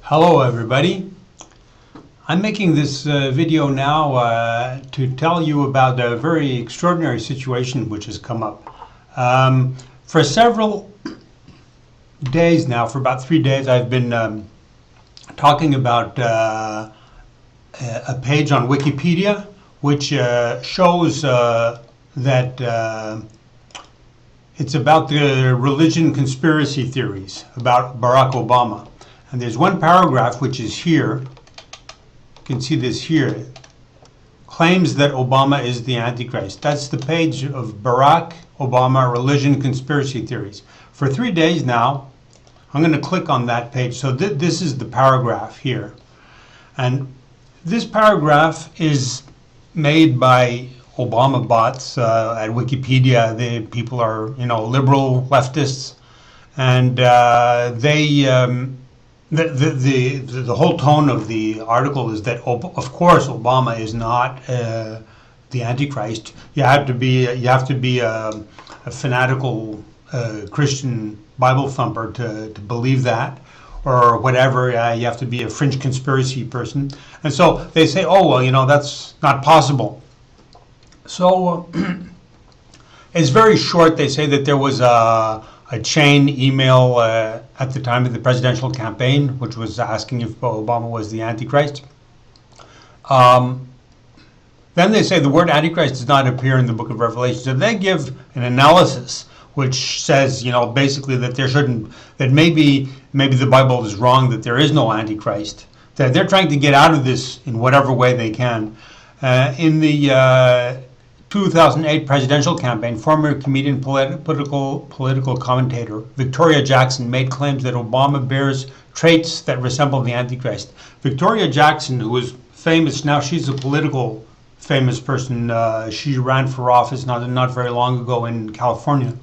Hello everybody. I'm making this video now to tell you about a very extraordinary situation which has come up. For several days now, for about 3 days, I've been talking about a page on Wikipedia which shows that it's about the religion conspiracy theories about Barack Obama. And there's one paragraph which is here, you can see this here, claims that Obama is the Antichrist. That's the page of Barack Obama religion conspiracy theories. For 3 days now, I'm going to click on that page. So this is the paragraph here. And this paragraph is made by Obama bots at Wikipedia. The people are, liberal leftists, and the whole tone of the article is that, of course, Obama is not the Antichrist. You have to be a fanatical Christian Bible thumper to believe that, or whatever. You have to be a fringe conspiracy person, and so they say, oh well, that's not possible. So it's very short. They say that there was a chain email at the time of the presidential campaign, which was asking if Obama was the Antichrist. Then they say the word Antichrist does not appear in the book of Revelation. So they give an analysis which says, basically that that maybe the Bible is wrong, that there is no Antichrist. That they're trying to get out of this in whatever way they can. In the 2008 presidential campaign, former comedian, political commentator Victoria Jackson made claims that Obama bears traits that resemble the Antichrist. Victoria Jackson, who is famous now, she's a political famous person. She ran for office not very long ago in California.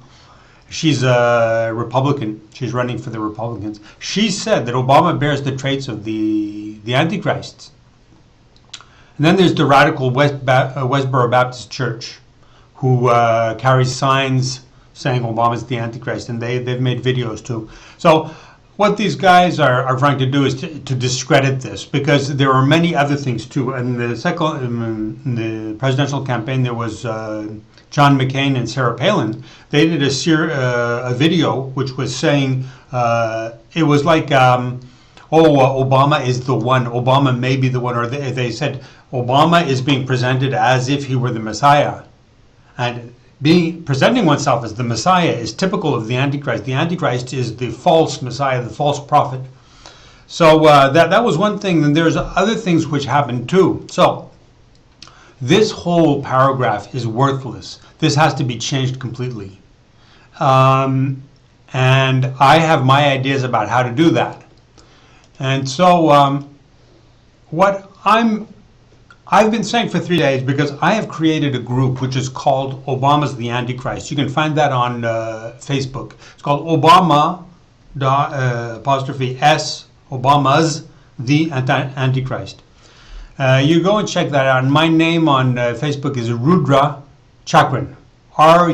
She's a Republican. She's running for the Republicans. She said that Obama bears the traits of the Antichrist. And then there's the radical Westboro Baptist Church, who carries signs saying Obama's the Antichrist, and they've made videos too. So what these guys are trying to do is to discredit this, because there are many other things too. In the presidential campaign, there was John McCain and Sarah Palin. They did a video which was saying it was like, Obama is the one. Obama may be the one. Or they said Obama is being presented as if he were the Messiah. And presenting oneself as the Messiah is typical of the Antichrist. The Antichrist is the false Messiah, the false prophet. So that was one thing. And there's other things which happened too. So this whole paragraph is worthless. This has to be changed completely. And I have my ideas about how to do that. And so what I've been saying for 3 days, because I have created a group which is called Obama's the Antichrist. You can find that on Facebook. It's called Obama 'S Obama's the Antichrist. You go and check that out. And my name on Facebook is Rudra Chakran, Rudra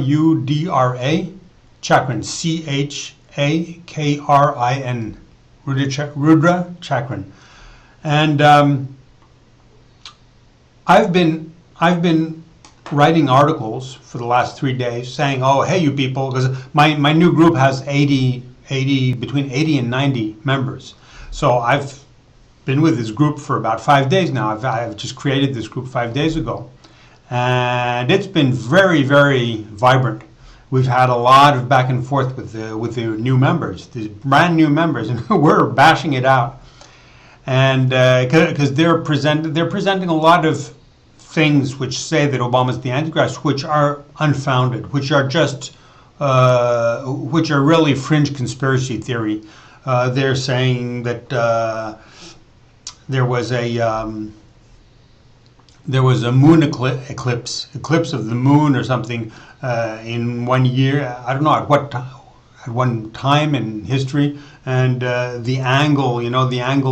Chakran, Chakrin. Rudra Chakran. And I've been writing articles for the last 3 days saying, oh, hey, you people, because my new group has between 80 and 90 members. So I've been with this group for about 5 days now. I've just created this group 5 days ago. And it's been very, very vibrant. We've had a lot of back and forth with the new members, the brand new members, and we're bashing it out. And because they're presenting a lot of things which say that Obama's the Antichrist, which are unfounded, which are really fringe conspiracy theory. They're saying that there was a moon eclipse of the moon or something in 1 year. I don't know at one time in history, and the angle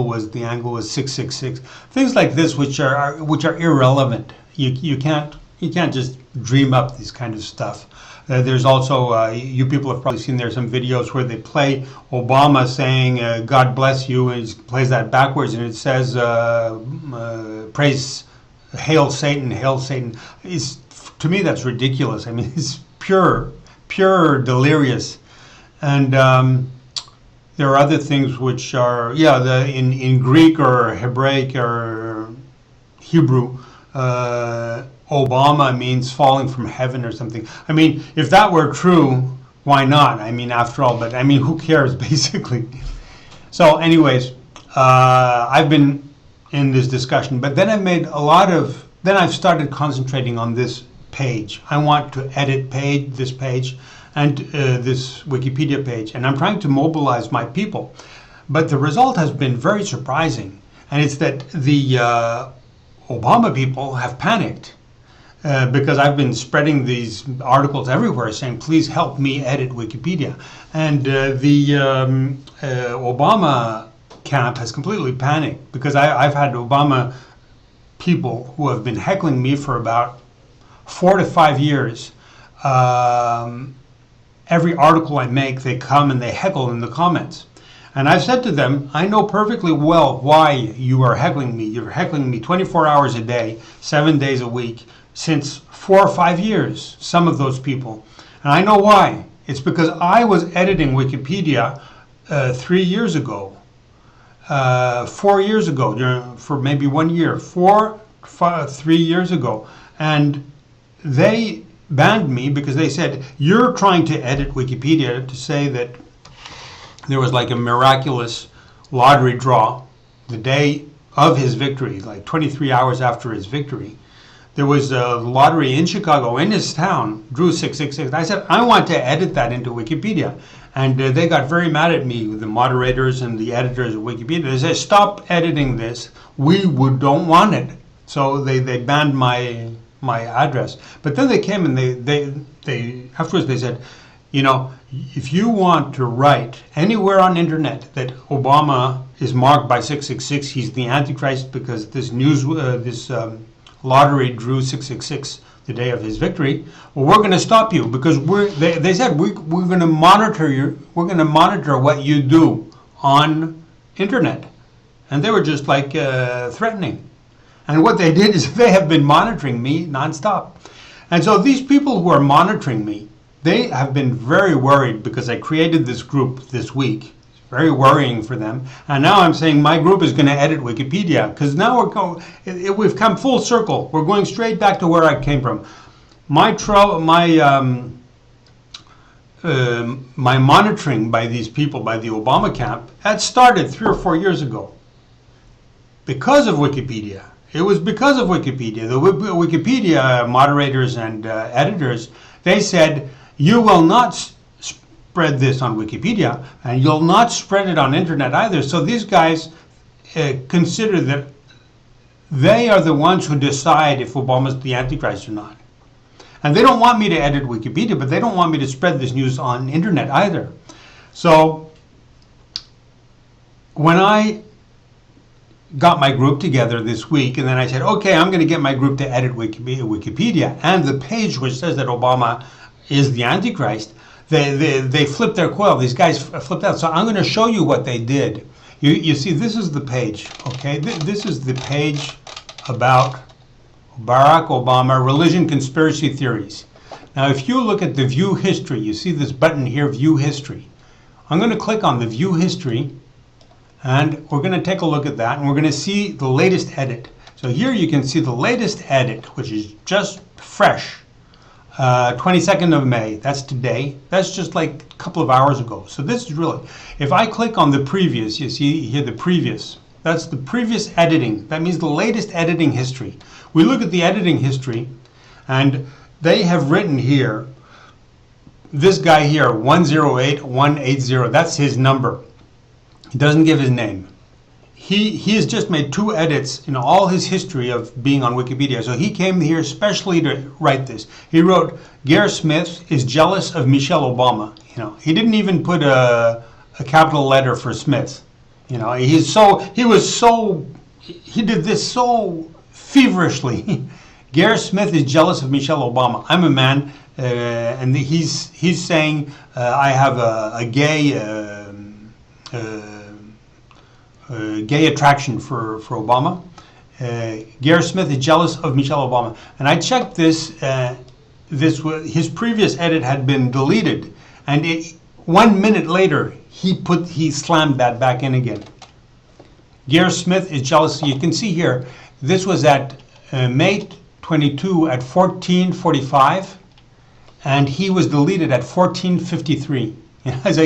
was 666. Things like this, which are irrelevant. You can't just dream up this kind of stuff. There's also, you people have probably seen there's some videos where they play Obama saying, God bless you, and he plays that backwards, and it says, praise, hail Satan, hail Satan. To me, that's ridiculous. I mean, it's pure delirious. And there are other things which are, in Greek or Hebraic or Hebrew, Obama means falling from heaven or something. I mean, if that were true, why not? I mean, after all, but I mean, who cares, basically? So anyways, I've been in this discussion, but then then I've started concentrating on this page. I want to edit this page and this Wikipedia page, and I'm trying to mobilize my people. But the result has been very surprising, and it's that the Obama people have panicked because I've been spreading these articles everywhere saying, please help me edit Wikipedia. And the Obama camp has completely panicked because I've had Obama people who have been heckling me for about 4 to 5 years. Every article I make, they come and they heckle in the comments. And I've said to them, I know perfectly well why you are heckling me. You're heckling me 24 hours a day, 7 days a week, since 4 or 5 years, some of those people. And I know why. It's because I was editing Wikipedia 3 years ago, 4 years ago, for maybe 1 year, 3 years ago. And they banned me because they said, you're trying to edit Wikipedia to say that there was like a miraculous lottery draw the day of his victory, like 23 hours after his victory. There was a lottery in Chicago, in his town, drew 666. I said, I want to edit that into Wikipedia. And they got very mad at me, the moderators and the editors of Wikipedia. They said, stop editing this. We don't want it. So they banned my address. But then they came and they afterwards they said, if you want to write anywhere on internet that Obama is marked by 666, he's the Antichrist because this lottery drew 666 the day of his victory. Well, we're going to stop you because they said we're going to monitor what you do on internet, and they were just like threatening. And what they did is they have been monitoring me nonstop. And so these people who are monitoring me, they have been very worried because I created this group this week. It's very worrying for them. And now I'm saying my group is going to edit Wikipedia because now we've come full circle. We're going straight back to where I came from. My monitoring by these people, by the Obama camp, had started 3 or 4 years ago because of Wikipedia. It was because of Wikipedia. The Wikipedia moderators and editors, they said, you will not spread this on Wikipedia, and you'll not spread it on internet either. So these guys consider that they are the ones who decide if Obama's the Antichrist or not. And they don't want me to edit Wikipedia, but they don't want me to spread this news on internet either. So when I got my group together this week, and then I said, okay, I'm going to get my group to edit Wikipedia, and the page which says that Obama is the Antichrist, they flipped their coil. These guys flipped out. So I'm going to show you what they did. You see, this is the page, okay? This is the page about Barack Obama, religion, conspiracy theories. Now, if you look at the view history, you see this button here, view history. I'm going to click on the view history, and we're going to take a look at that, and we're going to see the latest edit. So here you can see the latest edit, which is just fresh, 22nd of May. That's today. That's just like a couple of hours ago. So this is really, if I click on the previous, you see here the previous. That's the previous editing. That means the latest editing history. We look at the editing history, and they have written here, this guy here, 108180, that's his number. He doesn't give his name. He has just made 2 edits in all his history of being on Wikipedia. So he came here especially to write this. He wrote, Gare Smith is jealous of Michelle Obama. He didn't even put a capital letter for Smith. He did this so feverishly. Gare Smith is jealous of Michelle Obama. I'm a man and he's saying I have a gay attraction for Obama. Gareth Smith is jealous of Michelle Obama, and I checked this. His previous edit had been deleted, and 1 minute later he slammed that back in again. Gareth Smith is jealous. You can see here, this was at May 22 at 14:45, and he was deleted at 14:53. So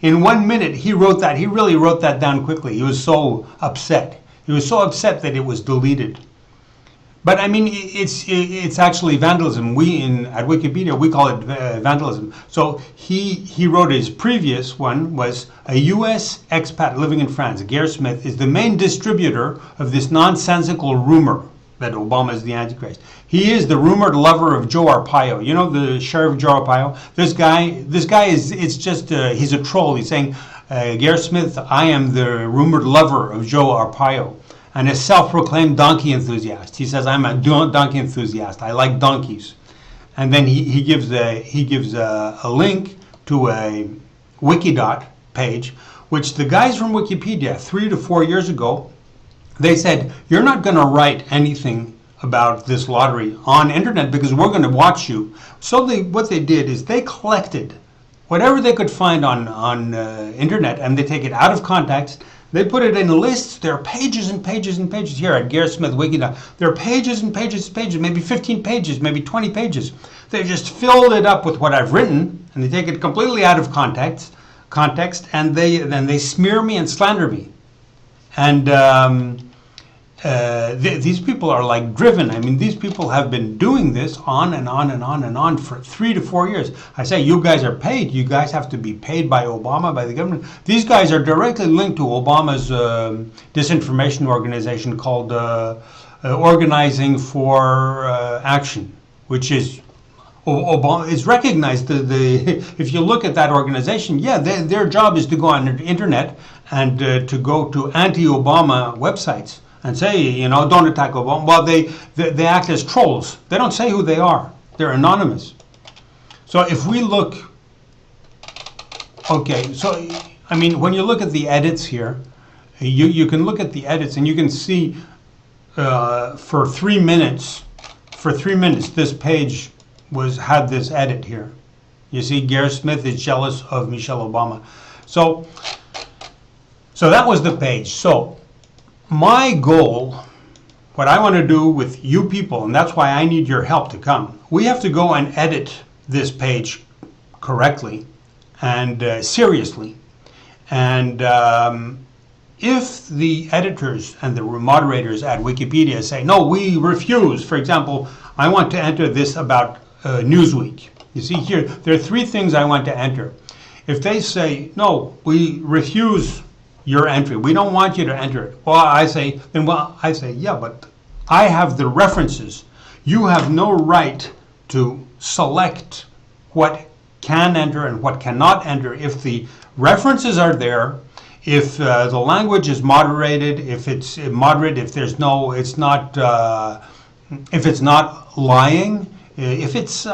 in 1 minute, he wrote that. He really wrote that down quickly. He was so upset. He was so upset that it was deleted. But I mean, it's actually vandalism. At Wikipedia we call it vandalism. So he wrote his previous one was a U.S. expat living in France. Gareth Smith is the main distributor of this nonsensical rumor that Obama is the Antichrist. He is the rumored lover of Joe Arpaio. You know the sheriff Joe Arpaio. This guy is. It's just he's a troll. He's saying, Gareth Smith, I am the rumored lover of Joe Arpaio, and a self-proclaimed donkey enthusiast. He says, I'm a donkey enthusiast. I like donkeys. And then he gives a link to a Wikidot page, which the guys from Wikipedia 3 to 4 years ago, they said, you're not going to write anything about this lottery on internet because we're going to watch you. So what they did is they collected whatever they could find on internet, and they take it out of context. They put it in lists. There are pages and pages and pages here at Gareth Smith Wikidot. There are pages and pages and pages, maybe 15 pages, maybe 20 pages. They just filled it up with what I've written, and they take it completely out of context, and then they smear me and slander me. And these people are like driven. I mean, these people have been doing this on and on and on and on for 3 to 4 years. I say, you guys are paid. You guys have to be paid by Obama, by the government. These guys are directly linked to Obama's disinformation organization called Organizing for Action, which is Obama is recognized. If you look at that organization, yeah, their job is to go on the internet and to go to anti-Obama websites and say, don't attack Obama. Well, they act as trolls. They don't say who they are. They're anonymous. So if we look, okay, so I mean, when you look at the edits here, you can look at the edits and you can see for 3 minutes, this page had this edit here. You see, Gareth Smith is jealous of Michelle Obama. So that was the page. So my goal, what I want to do with you people, and that's why I need your help to come, we have to go and edit this page correctly and seriously. And if the editors and the moderators at Wikipedia say, no, we refuse, for example, I want to enter this about Newsweek. You see here, there are 3 things I want to enter. If they say, no, we refuse your entry, we don't want you to enter it. Well, I say, yeah, but I have the references. You have no right to select what can enter and what cannot enter. If the references are there, if the language is moderated, if it's moderate, if there's no, it's not, if it's not lying, if it's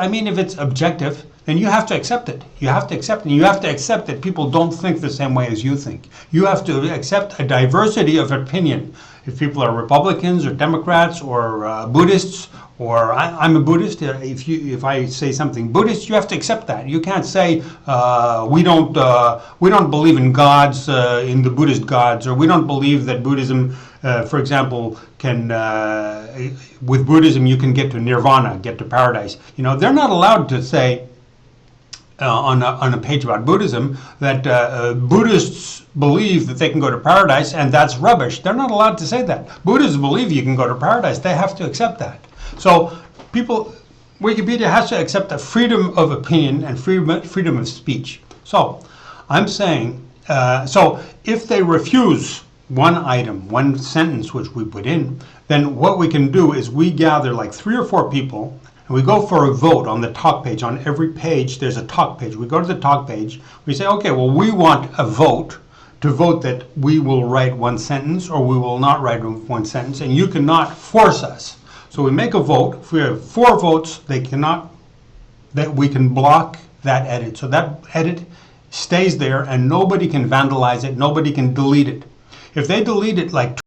objective, then you have to accept it. You have to accept it. You have to accept that people don't think the same way as you think. You have to accept a diversity of opinion. If people are Republicans or Democrats or Buddhists, or I'm a Buddhist, if I say something Buddhist, you have to accept that. You can't say we don't believe in gods, in the Buddhist gods, or we don't believe that Buddhism, for example, can with Buddhism you can get to nirvana, get to paradise. They're not allowed to say on a page about Buddhism that Buddhists believe that they can go to paradise, and that's rubbish. They're not allowed to say that. Buddhists believe you can go to paradise. They have to accept that. So Wikipedia has to accept the freedom of opinion and freedom of speech. So I'm saying, so if they refuse one item, one sentence which we put in, then what we can do is we gather like 3 or 4 people and we go for a vote on the talk page. On every page there's a talk page. We go to the talk page, we say, okay, well, we want a vote to vote that we will write one sentence or we will not write one sentence, and you cannot force us. So we make a vote. If we have 4 votes, they cannot that we can block that edit. So that edit stays there and nobody can vandalize it, nobody can delete it. If they delete it like